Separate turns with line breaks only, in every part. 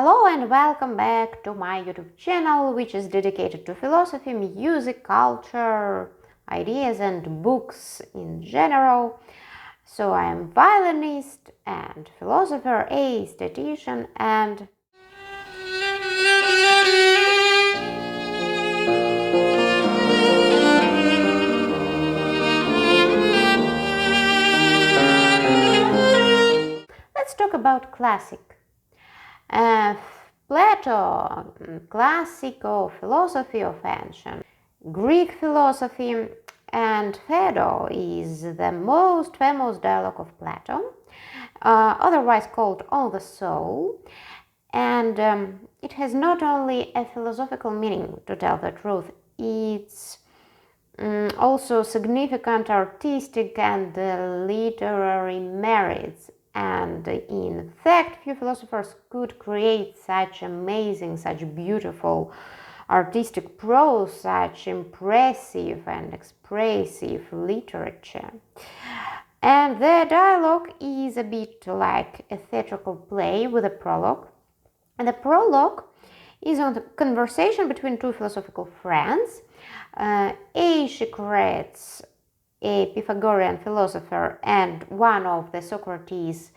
Hello and welcome back to my YouTube channel, which is dedicated to philosophy, music, culture, ideas and books in general. So I am violinist and philosopher, aesthetician and let's talk about classic. Plato, classical philosophy of ancient Greek philosophy, and Phaedo is the most famous dialogue of Plato, otherwise called On the Soul, and it has not only a philosophical meaning, to tell the truth, it's also significant artistic and literary merits. And in fact, few philosophers could create such amazing, such beautiful artistic prose, such impressive and expressive literature. And the dialogue is a bit like a theatrical play with a prologue. And the prologue is on the conversation between two philosophical friends. Socrates, a Pythagorean philosopher, and one of the Socrates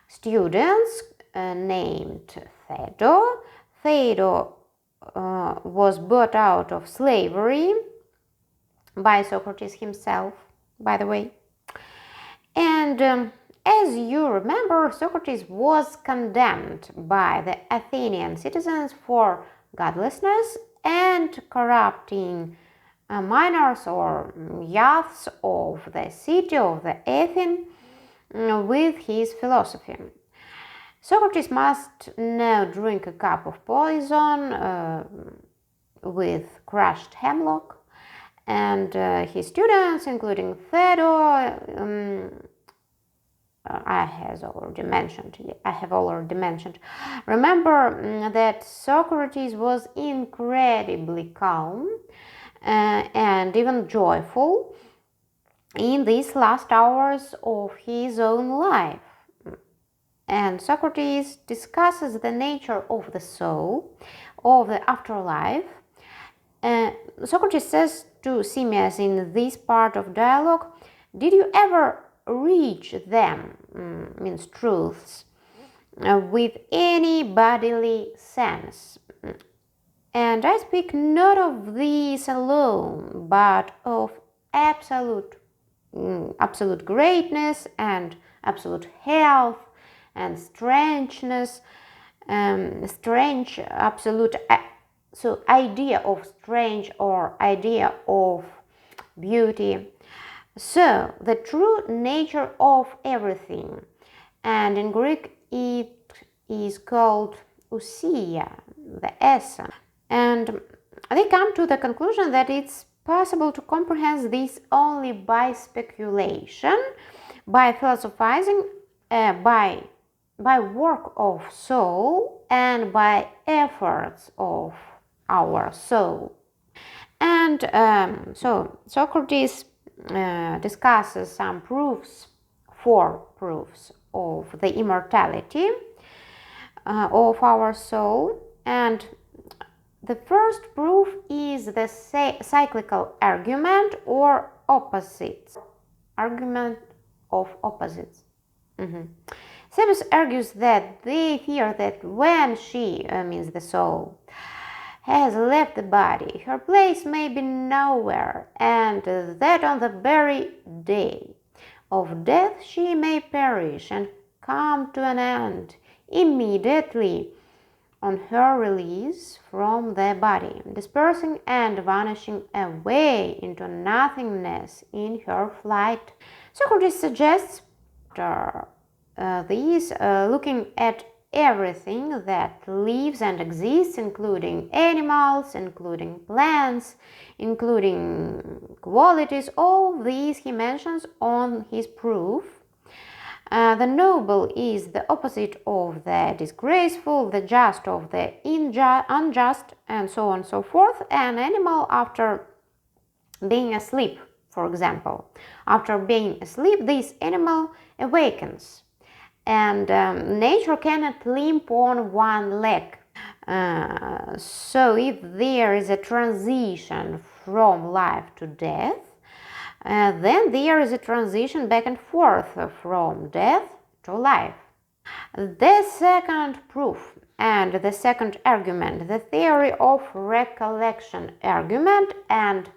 students named Phaedo. Phaedo was bought out of slavery by Socrates himself, by the way. And as you remember, Socrates was condemned by the Athenian citizens for godlessness and corrupting miners or youths of the city of the Athens with his philosophy. Socrates must now drink a cup of poison with crushed hemlock, and his students, including Phaedo, I have already mentioned. Remember that Socrates was incredibly calm and even joyful in these last hours of his own life. And Socrates discusses the nature of the soul, of the afterlife. Socrates says to Simmias in this part of dialogue, "Did you ever reach them," means truths, "with any bodily sense? And I speak not of these alone, but of absolute greatness and absolute health and strangeness, so idea of strange or idea of beauty. So the true nature of everything, and in Greek it is called ousia, the essence." And they come to the conclusion that it's possible to comprehend this only by speculation, by philosophizing, by work of soul, and by efforts of our soul. And so Socrates discusses some four proofs of the immortality of our soul. And the first proof is the cyclical argument or opposites. Argument of opposites. Sebbes argues that they fear that when she, means the soul, has left the body, her place may be nowhere, and that on the very day of death she may perish and come to an end immediately on her release from the body, dispersing and vanishing away into nothingness in her flight. Socrates suggests after looking at everything that lives and exists, including animals, including plants, including qualities, all these he mentions on his proof. The noble is the opposite of the disgraceful, the just of the unjust, and so on and so forth. An animal, after being asleep, for example, after being asleep, this animal awakens. and nature cannot limp on one leg. So if there is a transition from life to death, then there is a transition back and forth from death to life. The second proof and the second argument, the theory of recollection argument, and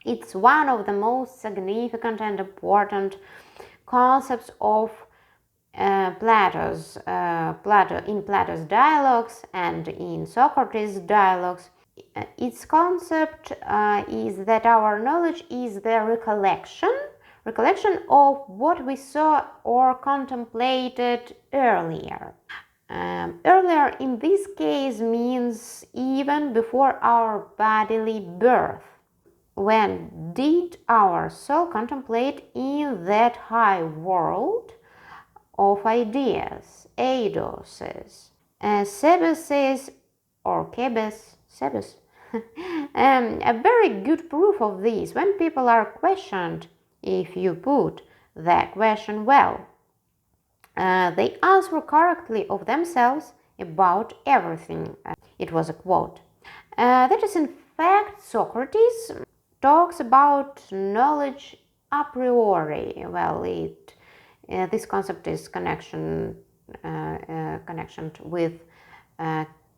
it's one of the most significant and important concepts of Plato in Plato's dialogues and in Socrates' dialogues. Its concept is that our knowledge is the recollection of what we saw or contemplated earlier. Earlier in this case means even before our bodily birth. When did our soul contemplate in that high world of ideas, eidoses, sebuses, or kebes, sebus? A very good proof of this, when people are questioned, if you put the question well, they answer correctly of themselves about everything. It was a quote. That is, in fact, Socrates talks about knowledge a priori. Well, this concept is connection with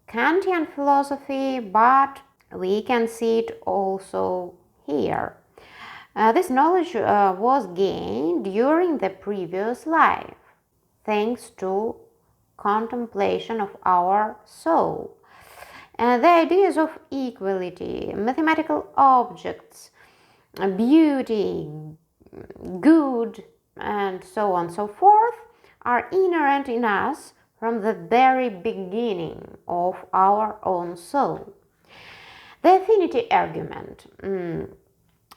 Kantian philosophy, but we can see it also here. This knowledge was gained during the previous life, thanks to contemplation of our soul. The ideas of equality, mathematical objects, beauty, good, and so on and so forth are inherent in us from the very beginning of our own soul. The affinity argument.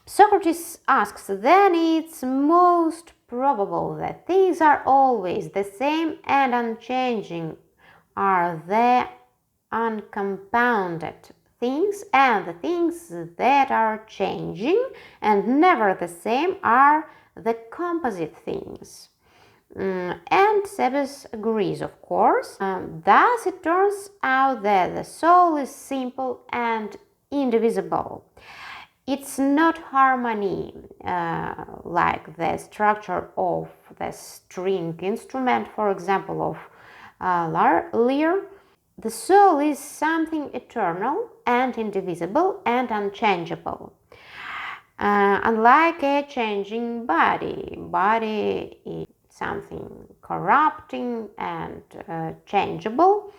Socrates asks, then it's most probable that things are always the same and unchanging are the uncompounded things, and the things that are changing and never the same are the composite things. And Sebes agrees, of course. Thus it turns out that the soul is simple and indivisible. It's not harmony, like the structure of the string instrument, for example, of lyre. The soul is something eternal and indivisible and unchangeable. Unlike a changing body. Body is something corrupting and changeable.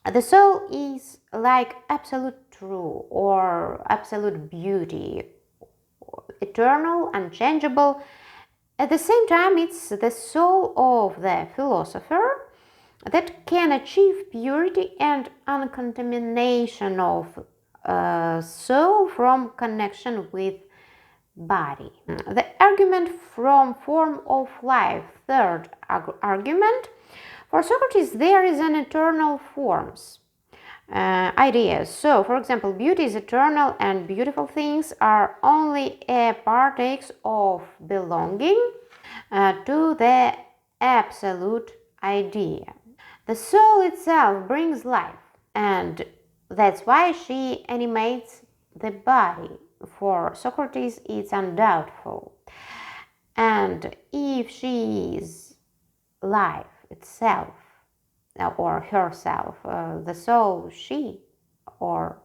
The soul is like absolute truth or absolute beauty, eternal, unchangeable. At the same time, it's the soul of the philosopher that can achieve purity and uncontamination of soul from connection with body. The argument from form of life, third argument. For Socrates, there is an eternal forms ideas. So, for example, beauty is eternal and beautiful things are only a partakes of belonging to the absolute idea. The soul itself brings life, and that's why she animates the body. For Socrates, it's undoubtful. And if she is life itself, or herself, the soul, she, or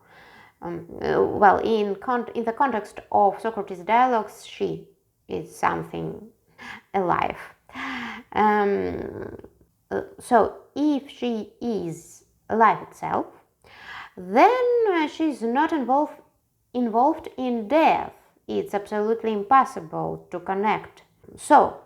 well, in the context of Socrates' dialogues, she is something alive. So if she is life itself, then she's not involved in death. It's absolutely impossible to connect. So,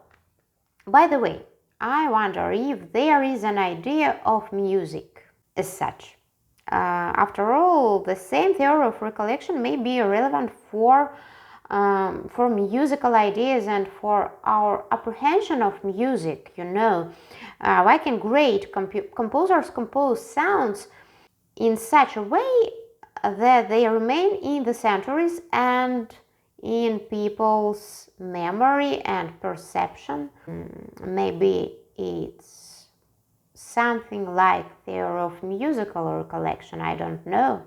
by the way, I wonder if there is an idea of music as such. After all, the same theory of recollection may be relevant for musical ideas and for our apprehension of music. Why can great composers compose sounds in such a way that they remain in the centuries and in people's memory and perception? Maybe it's something like theory of musical recollection, I don't know.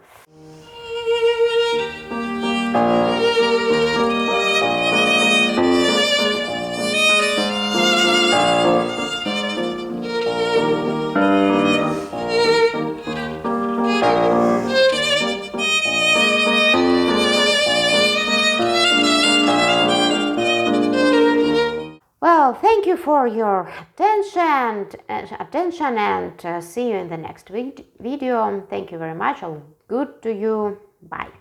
Well, thank you for your attention and see you in the next video. Thank you very much. All good to you. Bye.